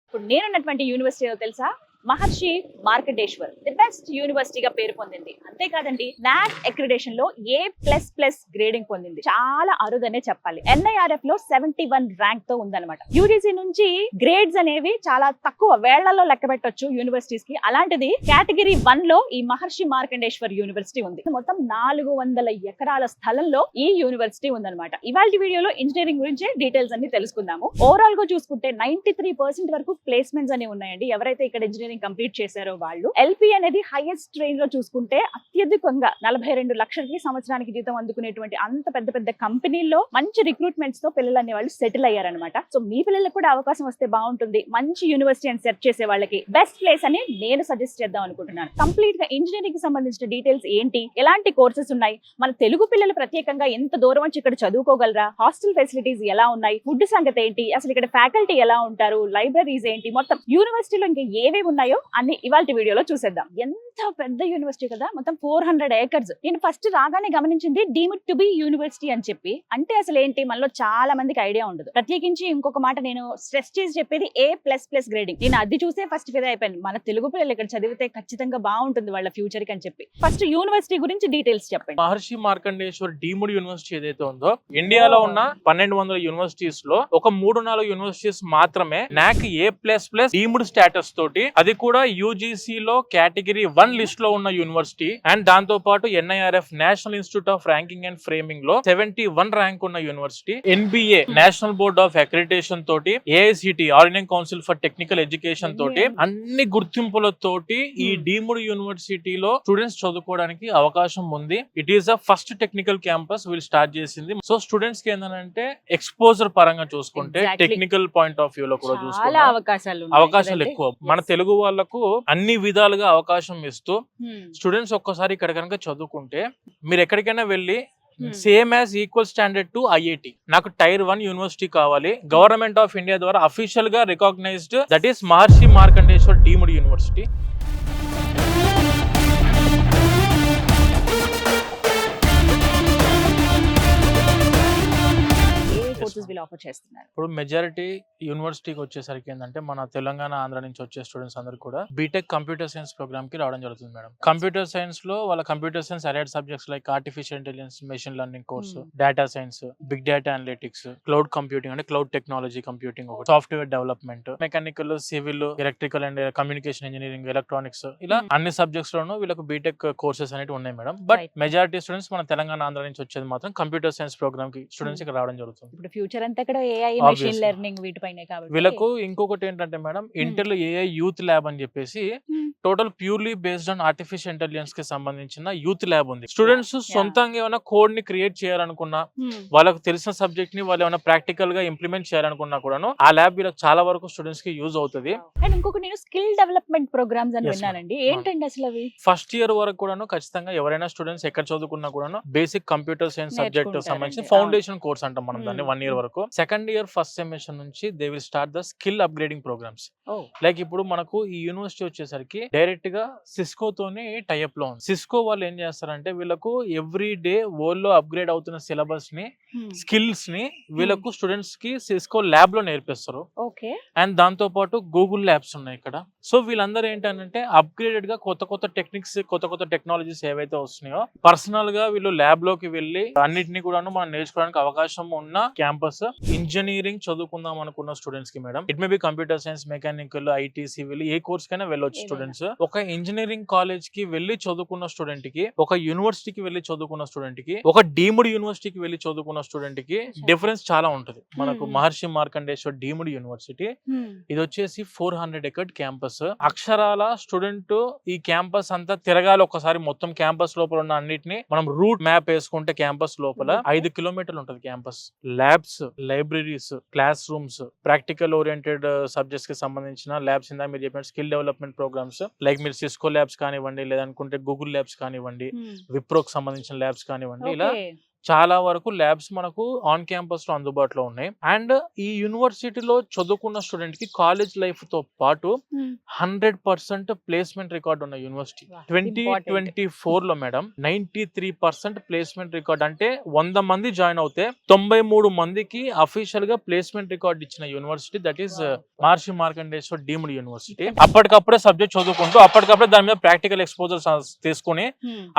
ఇప్పుడు నేనున్నటువంటి యూనివర్సిటీ తెలుసా, మహర్షి Markandeshwar the best యూనివర్సిటీగా పేరు పొందింది. అంతేకాదండి, నాక్ అక్రిడేషన్ లో A++ గ్రేడింగ్ పొందింది. చాలా అరుదనే చెప్పాలి. NIRF లో 71 ర్యాంక్ తో ఉందన్నమాట. UGC నుంచి గ్రేడ్స్ అనేవి చాలా తక్కువ, వేళ్లలో లెక్క పెట్టొచ్చు యూనివర్సిటీస్ కి. అలాంటిది కేటగిరీ 1 లో ఈ మహర్షి మార్కండేశ్వర్ యూనివర్సిటీ ఉంది. మొత్తం 400 ఎకరాల స్థలంలో ఈ యూనివర్సిటీ ఉందన్నమాట. ఇవాళ వీడియోలో ఇంజనీరింగ్ గురించి డీటెయిల్స్ అన్ని తెలుసుకుందాము. ఓవరాల్ గా చూసుకుంటే 93% వరకు ప్లేస్మెంట్స్ అనేవి ఉన్నాయండి. ఎవరైతే ఇక్కడ ఇంజనీరింగ్ కంప్లీట్ చేశారో వాళ్ళు. LP అనేది హైయెస్ట్ ట్రైన్ లో చూసుకుంటే అత్యధికంగా 42 లక్షలకి సంవత్సరానికి జీతం అందుకునేటువంటి అంత పెద్ద పెద్ద కంపెనీల్లో మంచి రిక్రూట్మెంట్స్ తో పిల్లలు అనే వాళ్ళు సెటిల్ అయ్యారనమాట. సో మీ పిల్లలకు కూడా అవకాశం వస్తే బాగుంటుంది. మంచి యూనివర్సిటీ అని సెర్చ్ చేసే వాళ్ళకి బెస్ట్ ప్లేస్ అని నేను సజెస్ట్ చేద్దాం అనుకుంటున్నాను. కంప్లీట్ గా ఇంజనీరింగ్ కి సంబంధించిన డీటెయిల్స్ ఏంటి, ఎలాంటి కోర్సెస్ ఉన్నాయి, మన తెలుగు పిల్లలు ప్రత్యేకంగా ఎంత దూరం వచ్చి ఇక్కడ చదువుకోగలరా, హాస్టల్ ఫెసిలిటీస్ ఎలా ఉన్నాయి, ఫుడ్ సంగతి ఏంటి, అసలు ఇక్కడ ఫ్యాకల్టీ ఎలా ఉంటారు, లైబ్రరీస్ ఏంటి, మొత్తం యూనివర్సిటీలో ఇంకా ఏవేవి ఉన్నాయో అన్ని ఇవాళ వీడియోలో చూసేద్దాం. ఎంత పెద్ద యూనివర్సిటీ కదా, మొత్తం 400 ఏకర్స్. నేను ఫస్ట్ రాగానే గమనించింది డీమ్డ్ టు బి యూనివర్సిటీ అని చెప్పి. అంటే అసలు ఏంటి, మనలో చాలా మందికి ఐడియా ఉండదు. ప్రత్యేకించి ఇంకొక మాట నేను స్ట్రెస్ చేసి చెప్పేది A++ గ్రేడింగ్. నేను అది చూసే ఫస్ట్ ఫిదా అయిపోయాను. మన తెలుగు పిల్లలు ఇక్కడ చదివితే ఖచ్చితంగా బాగుంటుంది వాళ్ళ ఫ్యూచర్ కి అని చెప్పి. ఫస్ట్ యూనివర్సిటీ గురించి డీటెయిల్స్ చెప్పండి. మహర్షి మార్కండేశ్వర్ డీమ్డ్ యూనివర్సిటీ ఏదైతే ఉందో, ఇండియాలో ఉన్న 1200 యూనివర్సిటీస్ లో ఒక 3-4 యూనివర్సిటీస్ మాత్రమే నాక్ A++ డీమ్డ్ స్టేటస్ తోటి, అది కూడా UGC లో కేటగిరీ 1 లిస్ట్ లో ఉన్న యూనివర్సిటీ. అండ్ దాంతో పాటు NIRF national institute of ranking and framing లో 71 ర్యాంక్ ఉన్న university. NBA national board of accreditation తోటి, AICT all Indian council for technical education తోటి, అన్ని గుర్తింపులతోటి ఈ డీమ్డ్ యూనివర్సిటీలో స్టూడెంట్స్ చదువుకోవడానికి అవకాశం ఉంది. It is the first technical campus వీళ్ళు స్టార్ట్ చేసింది. సో స్టూడెంట్స్ కి ఏంటంటే ఎక్స్పోజర్ పరంగా చూసుకుంటే, టెక్నికల్ పాయింట్ ఆఫ్ వ్యూ లో కూడా చూసుకుంటే అవకాశాలు ఎక్కువ. మన తెలుగు వాళ్ళకు అన్ని విధాలుగా అవకాశం ఇస్తూ స్టూడెంట్స్ ఒక్కసారి ఇక్కడ కనుక చదువుకుంటే, మీరు ఎక్కడికైనా వెళ్ళి same as equal standard to IIT, నాకు టైర్ 1 యూనివర్సిటీ కావాలి, గవర్నమెంట్ ఆఫ్ ఇండియా ద్వారా అఫీషియల్ గా recognised, that is Maharshi Markandeshwar deemed university. ఇప్పుడు మెజారిటీ యూనివర్సిటీకి వచ్చేసరికి ఏంటంటే, మన తెలంగాణ, ఆంధ్ర నుంచి వచ్చే స్టూడెంట్స్ అందరూ కూడా బీటెక్ కంప్యూటర్ సైన్స్ ప్రోగ్రామ్ కి రావడం జరుగుతుంది మేడం. కంప్యూటర్ సైన్స్ లో వాళ్ళ computer science allied subjects like artificial intelligence, machine learning course, data science, big data analytics, cloud computing అంటే cloud technology computing, software development, mechanical, civil, electrical and communication engineering, electronics, ఇలా అన్ని subjects లోనూ వీళ్ళకి BTech courses అనేవి ఉన్నాయి madam. But majority students మన తెలంగాణ, ఆంధ్ర నుంచి వచ్చేది మాత్రం కంప్యూటర్ సైన్స్ ప్రోగ్రామ్ కి స్టూడెంట్స్ ఇక్కడ రావడం జరుగుతుంది. ఇప్పుడు ఫ్యూచర్ అంతా ఇక్కడ AI, మెషిన్ లెర్నింగ్ వీటిపైనే కాబట్టి వీళ్ళకు ఇంకొకటి ఏంటంటే madam, inter AI youth lab అని చెప్పేసి total purely based on artificial intelligence కి సంబంధించిన యూత్ ల్యాబ్ ఉంది. స్టూడెంట్స్ సొంతంగా ఏమైనా కోడ్ ని క్రియేట్ చేయాలనుకున్నా, వాళ్ళకి తెలిసిన సబ్జెక్ట్ ని వాళ్ళు ఏమైనా ప్రాక్టికల్ గా ఇంప్లిమెంట్ చేయాలనుకున్నా కూడాను ఆ ల్యాబ్ వీళ్ళకి చాలా వరకు స్టూడెంట్స్ కి యూజ్ అవుతుంది. అండ్ ఇంకొక నేను స్కిల్ డెవలప్మెంట్ ప్రోగ్రామ్స్ అని విన్నానండి. ఏంటండి అసలు అవి? ఫస్ట్ ఇయర్ వరకు కూడాను ఖచ్చితంగా ఎవరైనా స్టూడెంట్స్ ఎక్కడ చదువుకున్నా కూడాను బేసిక్ కంప్యూటర్ సైన్స్ సబ్జెక్ట్ సంబంధించిన ఫౌండేషన్ కోర్స్ అంటాం మనం దాన్ని, 1 ఇయర్ వరకు. సెకండ్ ఇయర్ ఫస్ట్ సెమిస్టర్ నుంచి they will start the skill upgrading programmes. Like ఇప్పుడు మనకు ఈ యూనివర్సిటీ వచ్చేసరికి డైరెక్ట్ గా సిస్కో తోని టైఅప్ లో ఉంది. సిస్కో వాళ్ళు ఏం చేస్తారంటే, వీళ్ళకు ఎవ్రీ డే వరల్డ్ లో అప్గ్రేడ్ అవుతున్న సిలబస్ ని, స్కిల్స్ ని వీళ్ళకు స్టూడెంట్స్ కి సిస్కో ల్యాబ్ లో నేర్పిస్తారు. అండ్ దాంతో పాటు గూగుల్ ల్యాబ్స్ ఉన్నాయి ఇక్కడ. సో వీళ్ళందరూ ఏంటంటే అప్గ్రేడెడ్ గా కొత్త కొత్త టెక్నిక్స్, కొత్త కొత్త టెక్నాలజీస్ ఏవైతే వస్తున్నాయో పర్సనల్ గా వీళ్ళు ల్యాబ్ లోకి వెళ్ళి అన్నిటిని కూడా మనం నేర్చుకోవడానికి అవకాశం ఉన్న క్యాంపస్. ఇంజనీరింగ్ చదువుకుందాం అనుకున్న స్టూడెంట్స్ కి madam, it may be computer science, mechanical, IT, civil, A course కైనా వెళ్ళొచ్చు స్టూడెంట్స్. ఒక ఇంజనీరింగ్ కాలేజ్ కి వెళ్ళి చదువుకున్న స్టూడెంట్ కి, ఒక యూనివర్సిటీకి వెళ్ళి చదువుకున్న స్టూడెంట్ కి, ఒక డీమ్డ్ యూనివర్సిటీకి వెళ్ళి చదువుకున్న స్టూడెంట్ కి డిఫరెన్స్ చాలా ఉంటుంది. మనకు మహర్షి మార్కండేశ్వర్ డీమ్డ్ యూనివర్సిటీ ఇది వచ్చేసి 400 ఎకర్ క్యాంపస్. అక్షరాల స్టూడెంట్ ఈ క్యాంపస్ అంతా తిరగాలి ఒకసారి. మొత్తం క్యాంపస్ లోపల ఉన్న అన్నిటిని మనం రూట్ మ్యాప్ వేసుకుంటే క్యాంపస్ లోపల 5 కిలోమీటర్లు ఉంటుంది campus. Labs, libraries, class rooms, practical oriented subjects కి సంబంధించిన ల్యాబ్స్, ఇందా మీరు చెప్పిన స్కిల్ డెవలప్మెంట్ ప్రోగ్రామ్స్ లైక్ మీరు సిస్కో ల్యాబ్స్ కానివ్వండి, లేదనుకుంటే గూగుల్ ల్యాబ్స్ కానివ్వండి, విప్రోకి సంబంధించిన ల్యాబ్స్ కానివ్వండి, ఇలా చాలా వరకు ల్యాబ్స్ మనకు ఆన్ క్యాంపస్ లో అందుబాటులో ఉన్నాయి. అండ్ ఈ యూనివర్సిటీలో చదువుకున్న స్టూడెంట్ కి కాలేజ్ లైఫ్ తో పాటు 100% ప్లేస్మెంట్ రికార్డ్ ఉన్న యూనివర్సిటీ. 2024 లో మేడం 93% ప్లేస్మెంట్ రికార్డ్. అంటే 100 మంది జాయిన్ అవుతే 93 మందికి అఫీషియల్ గా ప్లేస్మెంట్ రికార్డ్ ఇచ్చిన university, that is Maharshi Markandeshwar deemed university. అప్పటికప్పుడే సబ్జెక్ట్ చదువుకుంటూ అప్పటికప్పుడే దాని మీద ప్రాక్టికల్ ఎక్స్పోజర్ తీసుకుని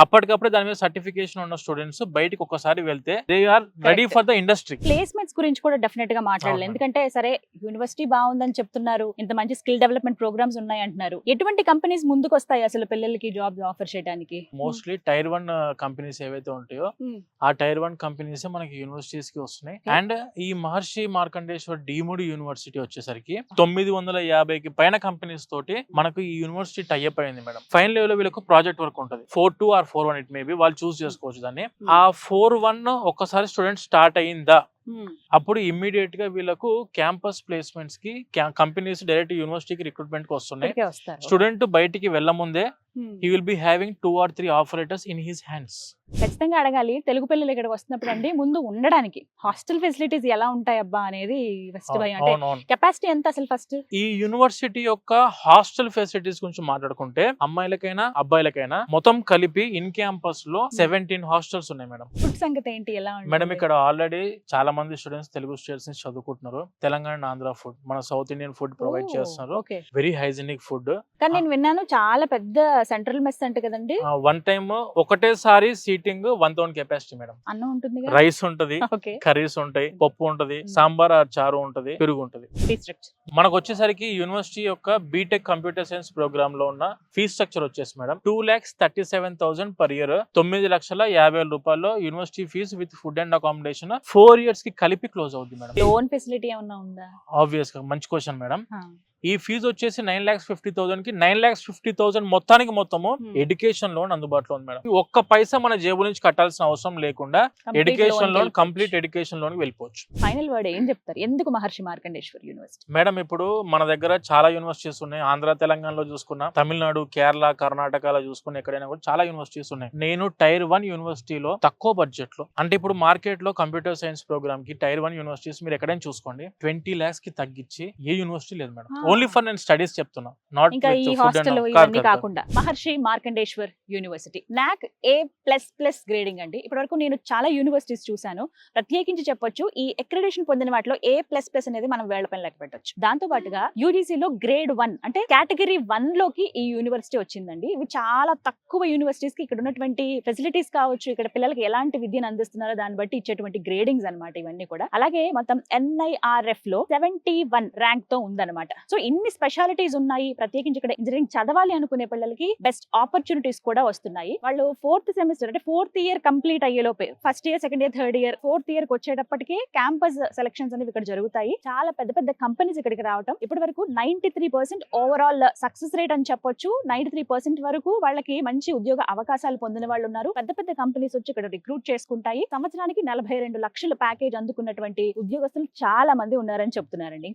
అప్పటికప్పుడే దాని మీద సర్టిఫికేషన్ ఉన్న స్టూడెంట్స్ బయటికి ఒకసారి వెళ్తే they are ready for the industry. Placements గురించి కూడా డెఫినెట్ గా మాట్లాడాలి. ఎందుకంటే సరే యూనివర్సిటీ బాగుందని చెప్తున్నారు, ఇంత మంచి స్కిల్ డెవలప్మెంట్ ప్రోగ్రామ్స్ ఉన్నాయి అంటున్నారు. ఎటువంటి కంపెనీస్ ముందుకు వస్తాయి అసలు పిల్లలకి జాబ్ ఆఫర్ చేయడానికి? మోస్ట్లీ టైర్ 1 కంపెనీస్ ఏవైతే ఉంటాయో ఆ టైర్ 1 కంపెనీస్ మనకి యూనివర్సిటీస్ కి వస్తున్నాయి. అండ్ ఈ మహర్షి మార్కండేశ్వర్ డీమ్డ్ యూనివర్సిటీ వచ్చేసరికి 950కి పైన కంపెనీస్ తోటి మనకు ఈ యూనివర్సిటీ టైఅప్ అయింది మేడం. ఫైనల్ లెవెల్ లో వీళ్ళకు ప్రాజెక్ట్ వర్క్ ఉంటుంది. 4-2 ఆర్ 4-1 ఇట్ మేబీ, వాళ్ళు చూస్ చేసుకోవచ్చు దాన్ని. ఆ 4-1 ఒక్కసారి స్టూడెంట్ స్టార్ట్ అయిందా అప్పుడు ఇమ్మీడియట్ గా వీళ్ళకు క్యాంపస్ ప్లేస్మెంట్స్ కి కంపెనీస్ డైరెక్ట్ యూనివర్సిటీకి రిక్రూట్మెంట్ కి వస్తున్నాయి. స్టూడెంట్ బయటికి వెళ్ళ ముందే he will be having 2 or 3 offer letters in his hands. ఖచ్చితంగా అడగాలి. తెలుగు పిల్లలు ఇక్కడికి వస్తున్నప్పుడు అండి ముందు ఉండడానికి హాస్టల్ ఫెసిలిటీస్ ఎలా ఉంటాయి అబ్బా అనేది ఫస్ట్ భయం. అంటే కెపాసిటీ ఎంత అసలు ఫస్ట్? ఈ యూనివర్సిటీ యొక్క హాస్టల్ ఫెసిలిటీస్ గురించి మాట్లాడుకుంటే అమ్మాయిలకైనా అబ్బాయిలకైనా మొత్తం కలిపి ఇన్ క్యాంపస్ లో 17 హాస్టల్స్ ఉన్నాయి మేడం. ఫుడ్ సంగతి ఏంటి, ఎలా ఉంటుంది మేడం? ఇక్కడ ఆల్రెడీ చాలా మంది స్టూడెంట్స్ తెలుగు స్టేట్స్ నుంచి చదువుకుంటున్నారు. తెలంగాణ ఆంధ్ర ఫుడ్, మన సౌత్ ఇండియన్ ఫుడ్ ప్రొవైడ్ చేస్తున్నారు. Very hygienic food. కానీ నేను విన్నాను చాలా పెద్ద సెంట్రల్ మెస్ అంటే కదండి. వన్ టైమ్ ఒకటేసారి సీటింగ్ 1000 కెపాసిటీ మేడం. అన్నం ఉంటుంది, రైస్ ఉంటది, కర్రీస్ ఉంటాయి, పప్పు ఉంటది, సాంబార్ చారు ఉంటది, పెరుగు ఉంటది. మనకు వచ్చేసరికి యూనివర్సిటీ యొక్క బీటెక్ కంప్యూటర్ సైన్స్ ప్రోగ్రామ్ లో ఉన్న ఫీజ్ స్ట్రక్చర్ వచ్చేసి మేడం 2,37,000 పర్ ఇయర్. 9,50,000 రూపాయలు university fees with food and accommodation 4 years కి కలిపి క్లోజ్ అవుతుంది మేడం. లోన్ ఫెసిలిటీ ఏమన్నా ఉందా? ఆబ్వియస్ గా మంచి క్వశ్చన్ మేడం. ఈ ఫీజు వచ్చేసి 9,50,000 కి 9,50,000 మొత్తము ఎడ్యుకేషన్ లోన్ అందుబాటులో ఉంది మేడం. ఒక్క పైసా మన జేబు నుంచి కట్టాల్సిన అవసరం లేకుండా education loan, complete education loan వెళ్ళిపోవచ్చు. ఫైనల్ వర్డ్ ఏం చెప్తారు? ఎందుకు మహర్షి మార్కండేశ్వర్ యూనివర్సిటీ? మేడం ఇప్పుడు మన దగ్గర చాలా యూనివర్సిటీస్ ఉన్నాయి. ఆంధ్ర తెలంగాణలో చూసుకున్నా, తమిళనాడు, కేరళ, కర్ణాటకలో చూసుకున్నా, ఎక్కడైనా కూడా చాలా యూనివర్సిటీస్ ఉన్నాయి. నేను టైర్ 1 యూనివర్సిటీలో తక్కువ బడ్జెట్ లో, అంటే ఇప్పుడు మార్కెట్ లో కంప్యూటర్ సైన్స్ ప్రోగ్రామ్ కి టైర్ 1 యూనివర్సిటీస్ మీరు ఎక్కడైనా చూసుకోండి 20 lakhs కి తగ్గించి ఏ యూనివర్సిటీ లేదు మేడం. ఓన్లీ ఫర్ నేను స్టడీస్ చెప్తున్నా, నాట్ ఇంకా ఈ హాస్టల్ ఇవన్నీ కాకుండా. Maharishi Markandeshwar university NAAC A++ grading అండి. ఇప్పటి వరకు నేను చాలా యూనివర్సిటీస్ చూసాను. ప్రత్యేకించి చెప్పొచ్చు ఈ అక్రిడిటేషన్ పొందిన వాటిలో A++ అనేది మనం వేళ్లపైన లెక్క పెట్టొచ్చు. దాంతో పాటుగా యూజీసీలో గ్రేడ్ 1 అంటే కేటగిరీ 1 లోకి ఈ యూనివర్సిటీ వచ్చిందండి. ఇవి చాలా తక్కువ యూనివర్సిటీస్ కి ఇక్కడ ఉన్నటువంటి ఫెసిలిటీస్ కావచ్చు, ఇక్కడ పిల్లలకి ఎలాంటి విద్యను అందిస్తున్నారో దాన్ని బట్టి ఇచ్చేటువంటి గ్రేడింగ్స్ అన్నమాట ఇవన్నీ కూడా. అలాగే మొత్తం NIRF లో 71 ర్యాంక్ తో ఉందన్నమాట. సో ఇన్ని స్పెషాలిటీస్ ఉన్నాయి. ప్రత్యేకించి ఇక్కడ ఇంజనీరింగ్ చదవాలి అనుకునే పిల్లలకి బెస్ట్ ఆపర్చునిటీస్ కూడా వస్తున్నాయి. వాళ్ళు 4th సెమిస్టర్ అంటే 4th ఇయర్ కంప్లీట్ అయ్యేలోపే, first year, second year, third year, 4th year కి వచ్చేటప్పటికే క్యాంపస్ సెలక్షన్స్ అనేవి ఇక్కడ జరుగుతాయి. చాలా పెద్ద పెద్ద కంపెనీస్ ఇక్కడికి రావడం. ఇప్పటి వరకు 93% ఓవరాల్ సక్సెస్ రేట్ అని చెప్పొచ్చు. 93% వరకు వాళ్ళకి మంచి ఉద్యోగ అవకాశాలు పొందిన వాళ్ళు ఉన్నారు. పెద్ద పెద్ద కంపెనీస్ వచ్చి ఇక్కడ రిక్రూట్ చేసుకుంటాయి. సంవత్సరానికి 42 లక్షల ప్యాకేజ్ అందుకున్నటువంటి ఉద్యోగస్తులు చాలా మంది ఉన్నారని చెప్తున్నారండి.